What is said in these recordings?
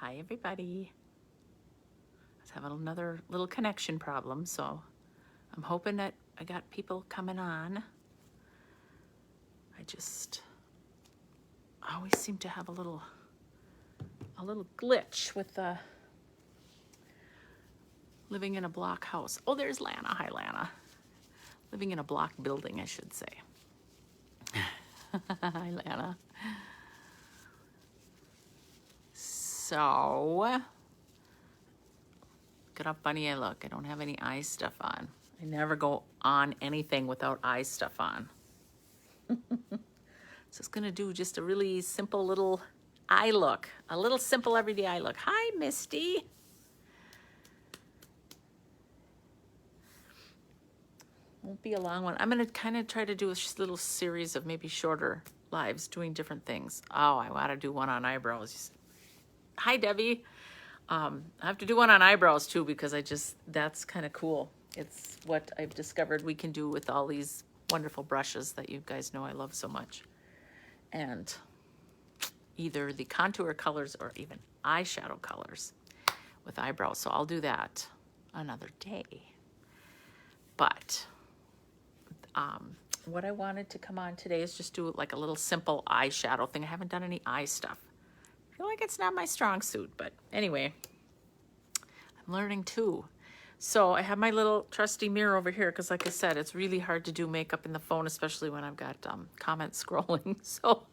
Hi, everybody. I was having another little connection problem, so I'm hoping that I got people coming on. I always seem to have a little glitch with the living in a block house. Oh, there's Lana. Hi, Lana. Living in a block building, I should say. Hi, Lana. So, look how funny I look. I don't have any eye stuff on. I never go on anything without eye stuff on. So it's going to do just a really simple little eye look. A little simple everyday eye look. Hi, Misty. Won't be a long one. I'm going to kind of try to do a little series of maybe shorter lives doing different things. Oh, I want to do one on eyebrows. Hi, Debbie. I have to do one on eyebrows too because that's kind of cool. It's what I've discovered we can do with all these wonderful brushes that you guys know I love so much. And either the contour colors or even eyeshadow colors with eyebrows. So I'll do that another day. But what I wanted to come on today is just do like a little simple eyeshadow thing. I haven't done any eye stuff. I feel like it's not my strong suit, but anyway, I'm learning too. So I have my little trusty mirror over here because like I said, it's really hard to do makeup in the phone, especially when I've got comment scrolling. So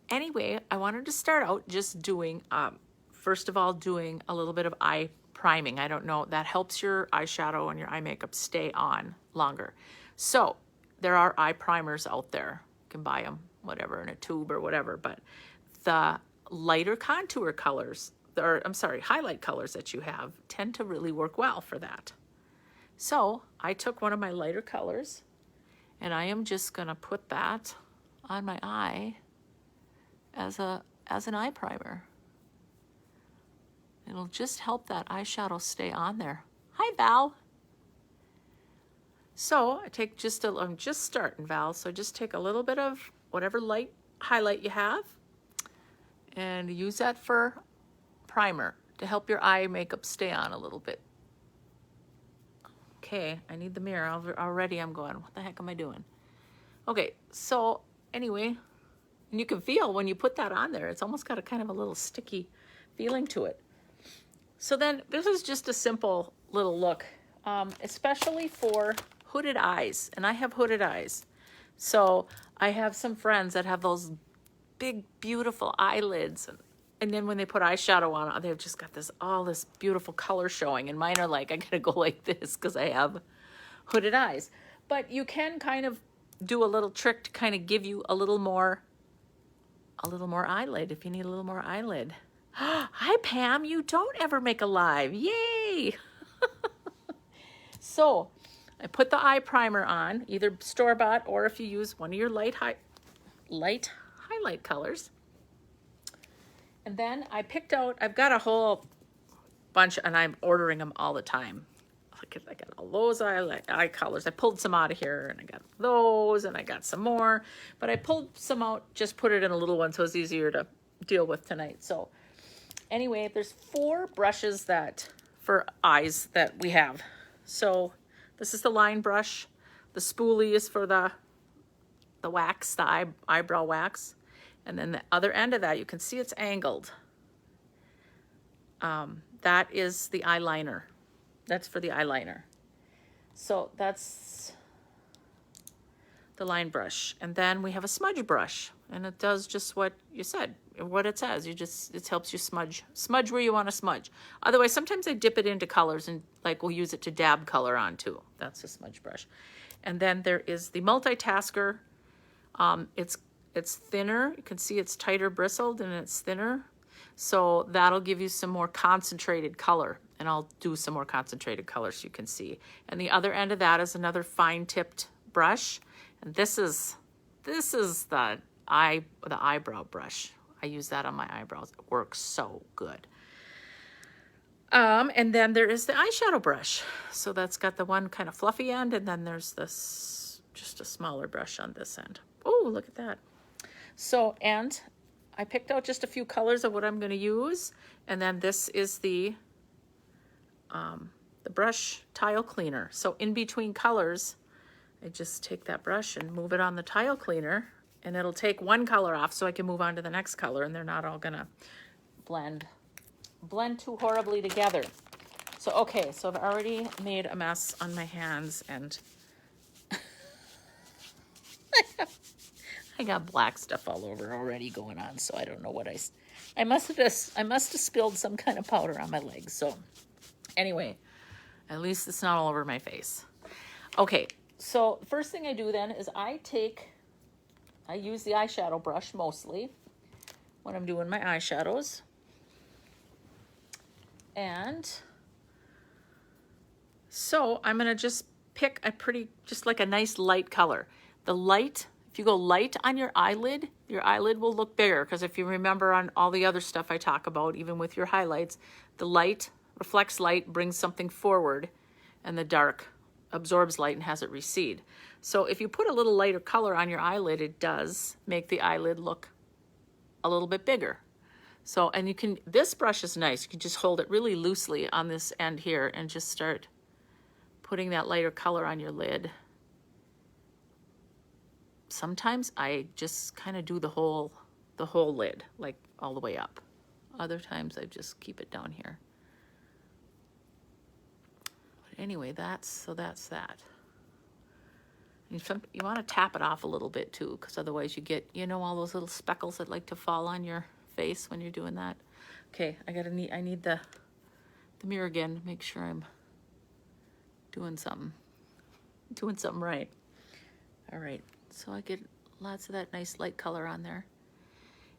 anyway, I wanted to start out just doing, first of all, doing a little bit of eye priming. I don't know, that helps your eyeshadow and your eye makeup stay on longer. So there are eye primers out there. You can buy them, whatever, in a tube or whatever, but the lighter contour colors, highlight colors that you have tend to really work well for that. So I took one of my lighter colors and I am just gonna put that on my eye as an eye primer. It'll just help that eyeshadow stay on there. Hi, Val. So I take I'm just starting, Val, so just take a little bit of whatever light highlight you have and use that for primer to help your eye makeup stay on a little bit. Okay, I need the mirror. Already I'm going, what the heck am I doing? Okay, so anyway, and you can feel when you put that on there, it's almost got a kind of a little sticky feeling to it. So then this is just a simple little look, especially for hooded eyes. And I have hooded eyes. So I have some friends that have those big, beautiful eyelids. And then when they put eyeshadow on, they've just got all this beautiful color showing. And mine are like, I gotta go like this because I have hooded eyes. But you can kind of do a little trick to kind of give you a little more eyelid if you need a little more eyelid. Hi, Pam. You don't ever make a live. Yay! So I put the eye primer on, either store-bought or if you use one of your light highlight colors. And then I picked out, I've got a whole bunch and I'm ordering them all the time. I got all those eye colors. I pulled some out of here and I got those and I got some more. But I pulled some out, just put it in a little one so it's easier to deal with tonight. So anyway, there's 4 brushes for eyes that we have. So this is the line brush. The spoolie is for the wax, the eyebrow wax. And then the other end of that, you can see it's angled. That is the eyeliner. That's for the eyeliner. So that's the line brush. And then we have a smudge brush. And it does just what you said, what it says. It helps you smudge where you want to smudge. Otherwise, sometimes I dip it into colors and like we'll use it to dab color on too. That's a smudge brush. And then there is the multitasker. It's thinner. You can see it's tighter bristled and it's thinner. So that'll give you some more concentrated color. And I'll do some more concentrated colors so you can see. And the other end of that is another fine tipped brush. And this is the eyebrow brush. I use that on my eyebrows. It works so good. And then there is the eyeshadow brush. So that's got the one kind of fluffy end, and then there's this just a smaller brush on this end. Oh, look at that. So, and I picked out just a few colors of what I'm going to use, and then this is the brush tile cleaner. So in between colors, I just take that brush and move it on the tile cleaner, and it'll take one color off so I can move on to the next color, and they're not all gonna blend too horribly together. So, okay, so I've already made a mess on my hands, and I got black stuff all over already going on, so I don't know what I must have spilled some kind of powder on my legs. So anyway, at least it's not all over my face. Okay, so the first thing I do then is I use the eyeshadow brush mostly when I'm doing my eyeshadows. And so I'm gonna just pick just like a nice light color. The light, if you go light on your eyelid will look bigger, because if you remember on all the other stuff I talk about, even with your highlights, the light reflects light, brings something forward, and the dark absorbs light and has it recede. So if you put a little lighter color on your eyelid, it does make the eyelid look a little bit bigger. So, and this brush is nice. You can just hold it really loosely on this end here and just start putting that lighter color on your lid. Sometimes I just kind of do the whole lid, like all the way up. Other times I just keep it down here. But anyway, that's that. And you want to tap it off a little bit too, because otherwise you get, all those little speckles that like to fall on your face when you're doing that. Okay, I need the mirror again to make sure I'm doing something right. All right, so I get lots of that nice light color on there.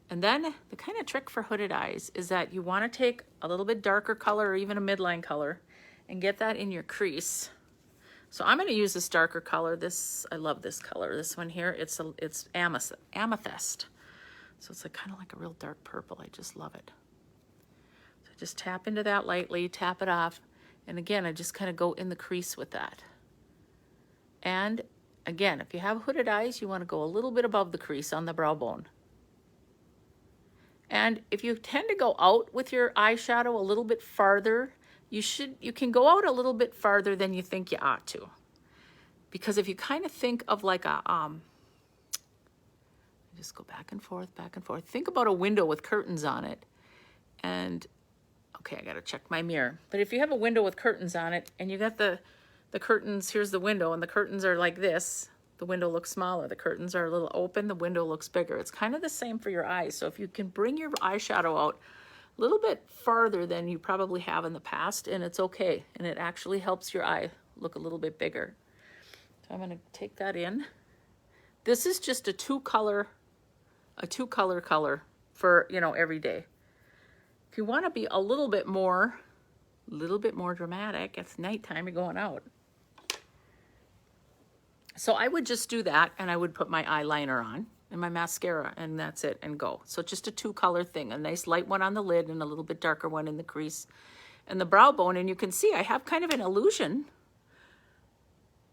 And then the kind of trick for hooded eyes is that you want to take a little bit darker color or even a midline color and get that in your crease. So I'm going to use this darker color. I love this color. This one here, it's amethyst. So it's kind of like a real dark purple. I just love it. So just tap into that lightly, tap it off. And again, I just kind of go in the crease with that. And again, if you have hooded eyes, you want to go a little bit above the crease on the brow bone. And if you tend to go out with your eyeshadow a little bit farther, you can go out a little bit farther than you think you ought to. Because if you kind of think of like just go back and forth, back and forth. Think about a window with curtains on it. And, okay, I got to check my mirror. But if you have a window with curtains on it and you got the curtains, here's the window, and the curtains are like this, the window looks smaller. The curtains are a little open, the window looks bigger. It's kind of the same for your eyes. So if you can bring your eyeshadow out a little bit farther than you probably have in the past, and it's okay. And it actually helps your eye look a little bit bigger. So I'm going to take that in. This is just a two color color for, every day. If you want to be a little bit more dramatic, it's nighttime, you're going out. So I would just do that, and I would put my eyeliner on and my mascara, and that's it, and go. So just a two color thing, a nice light one on the lid and a little bit darker one in the crease and the brow bone. And you can see I have kind of an illusion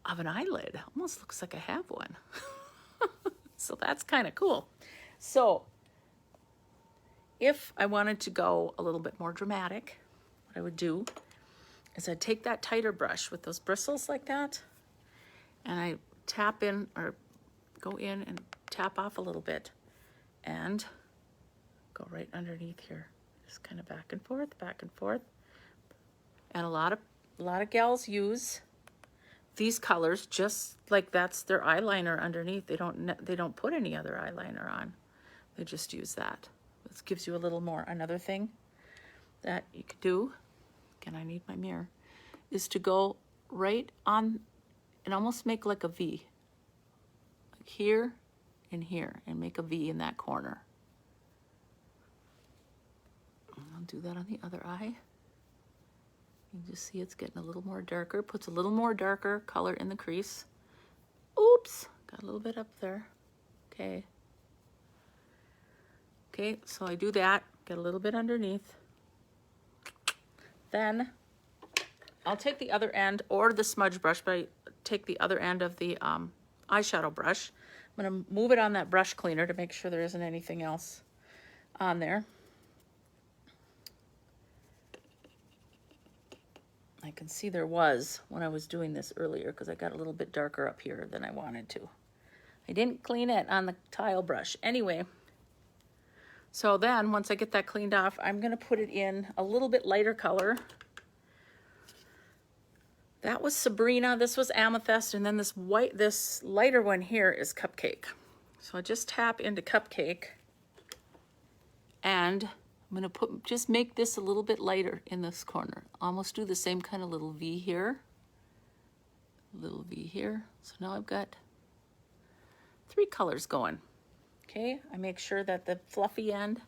of an eyelid. Almost looks like I have one. So that's kind of cool. So if I wanted to go a little bit more dramatic, what I would do is I'd take that tighter brush with those bristles like that, and I tap in or go in and tap off a little bit and go right underneath here. Just kind of back and forth, back and forth. And a lot of gals use these colors just like that's their eyeliner underneath. They don't put any other eyeliner on. They just use that. This gives you a little more. Another thing that you could do, again, I need my mirror, is to go right on and almost make like a V. Like here and here, and make a V in that corner. And I'll do that on the other eye. You just see it's getting a little more darker. Puts a little more darker color in the crease. Oops, got a little bit up there. Okay. Okay, so I do that, get a little bit underneath. Then I'll take the other end, or the smudge brush, but I take the other end of the eyeshadow brush. I'm gonna move it on that brush cleaner to make sure there isn't anything else on there. I can see there was when I was doing this earlier because I got a little bit darker up here than I wanted to. I didn't clean it on the tile brush. Anyway, so then once I get that cleaned off, I'm going to put it in a little bit lighter color. That was Sabrina, this was Amethyst, and then this white, this lighter one here is Cupcake. So I just tap into Cupcake, and I'm gonna just make this a little bit lighter in this corner. Almost do the same kind of little V here. Little V here. So now I've got 3 colors going. Okay, I make sure that the fluffy end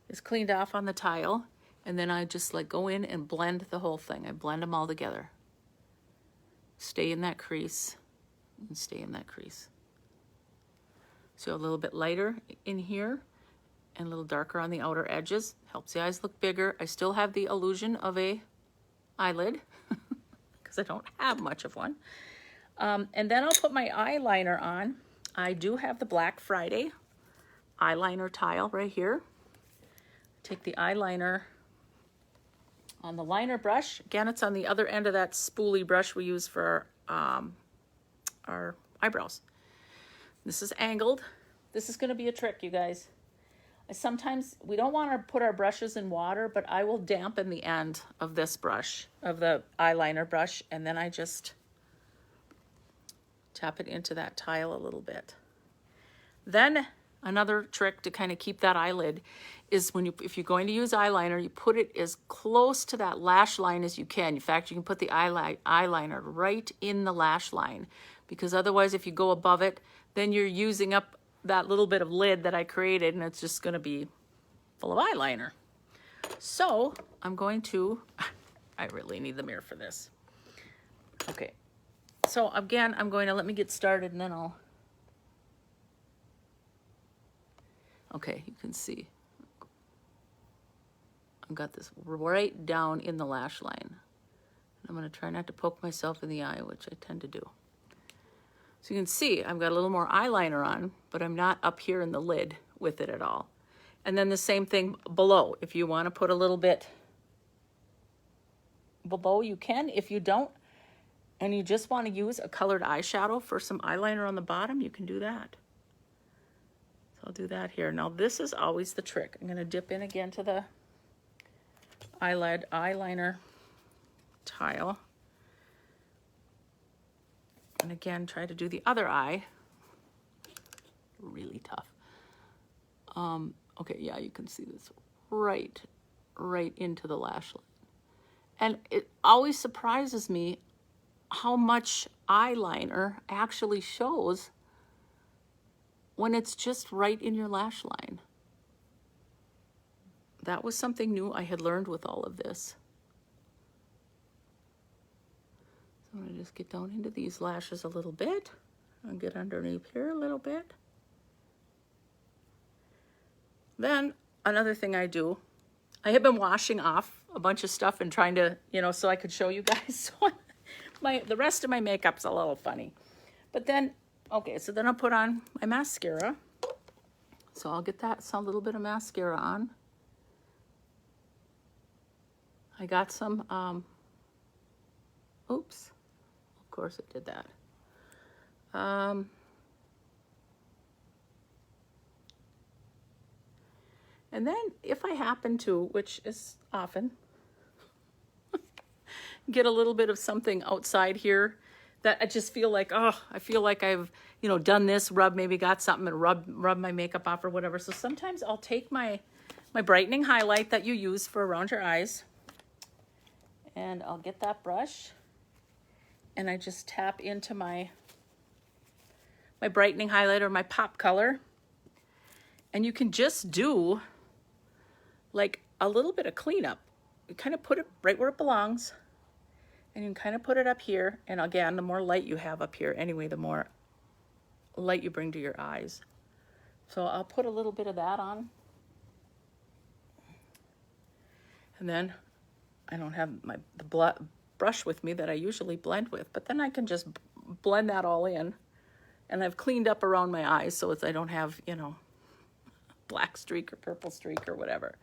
is cleaned off on the tile, and then I just like go in and blend the whole thing. I blend them all together. Stay in that crease and stay in that crease. So a little bit lighter in here and a little darker on the outer edges. Helps the eyes look bigger. I still have the illusion of a eyelid because I don't have much of one. And then I'll put my eyeliner on. I do have the Black Friday eyeliner tile right here. Take the eyeliner on the liner brush. Again, it's on the other end of that spoolie brush we use for our eyebrows. This is angled. This is going to be a trick, you guys. Sometimes we don't want to put our brushes in water, but I will dampen the end of this brush, of the eyeliner brush, and then I just tap it into that tile a little bit. Then another trick to kind of keep that eyelid is if you're going to use eyeliner, you put it as close to that lash line as you can. In fact, you can put the eyeliner right in the lash line, because otherwise if you go above it, then you're using up that little bit of lid that I created, and it's just going to be full of eyeliner. So I'm going to, I really need the mirror for this. Okay, so again, I'm going to let me get started and then I'll, okay, you can see I've got this right down in the lash line. I'm going to try not to poke myself in the eye, which I tend to do. So you can see I've got a little more eyeliner on, but I'm not up here in the lid with it at all. And then the same thing below. If you want to put a little bit below, you can. If you don't, and you just want to use a colored eyeshadow for some eyeliner on the bottom, you can do that. So I'll do that here. Now this is always the trick. I'm going to dip in again to the eyeliner tile. And again, try to do the other eye. Really tough. Okay, yeah, you can see this right into the lash line. And it always surprises me how much eyeliner actually shows when it's just right in your lash line. That was something new I had learned with all of this. I'm going to just get down into these lashes a little bit and get underneath here a little bit. Then another thing I do, I have been washing off a bunch of stuff and trying to, so I could show you guys. So the rest of my makeup's a little funny. But then, okay, so then I'll put on my mascara. So I'll get a little bit of mascara on. I got some, oops. Of course it did that. And then if I happen to, which is often, get a little bit of something outside here that I just feel like, I feel like I've, done this, maybe got something and rub my makeup off or whatever. So sometimes I'll take my brightening highlight that you use for around your eyes, and I'll get that brush and I just tap into my brightening highlight or my pop color. And you can just do like a little bit of cleanup. You kind of put it right where it belongs, and you can kind of put it up here. And again, the more light you have up here anyway, the more light you bring to your eyes. So I'll put a little bit of that on. And then I don't have the brush with me that I usually blend with, but then I can just blend that all in. And I've cleaned up around my eyes so I don't have, black streak or purple streak or whatever.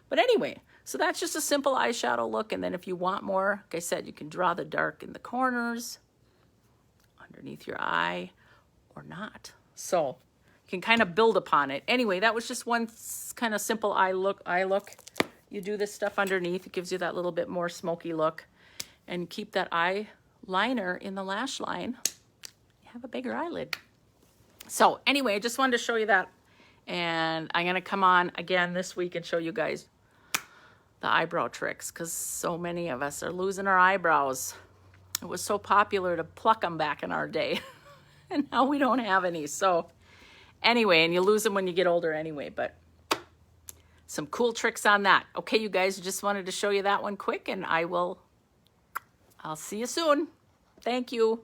But anyway, so that's just a simple eyeshadow look. And then if you want more, like I said, you can draw the dark in the corners, underneath your eye, or not. So you can kind of build upon it. Anyway, that was just one kind of simple eye look. You do this stuff underneath. It gives you that little bit more smoky look. And keep that eyeliner in the lash line. You have a bigger eyelid. So anyway, I just wanted to show you that. And I'm going to come on again this week and show you guys the eyebrow tricks, because so many of us are losing our eyebrows. It was so popular to pluck them back in our day. And now we don't have any. So anyway, and you lose them when you get older anyway, but some cool tricks on that. Okay, you guys, just wanted to show you that one quick, and I'll see you soon. Thank you.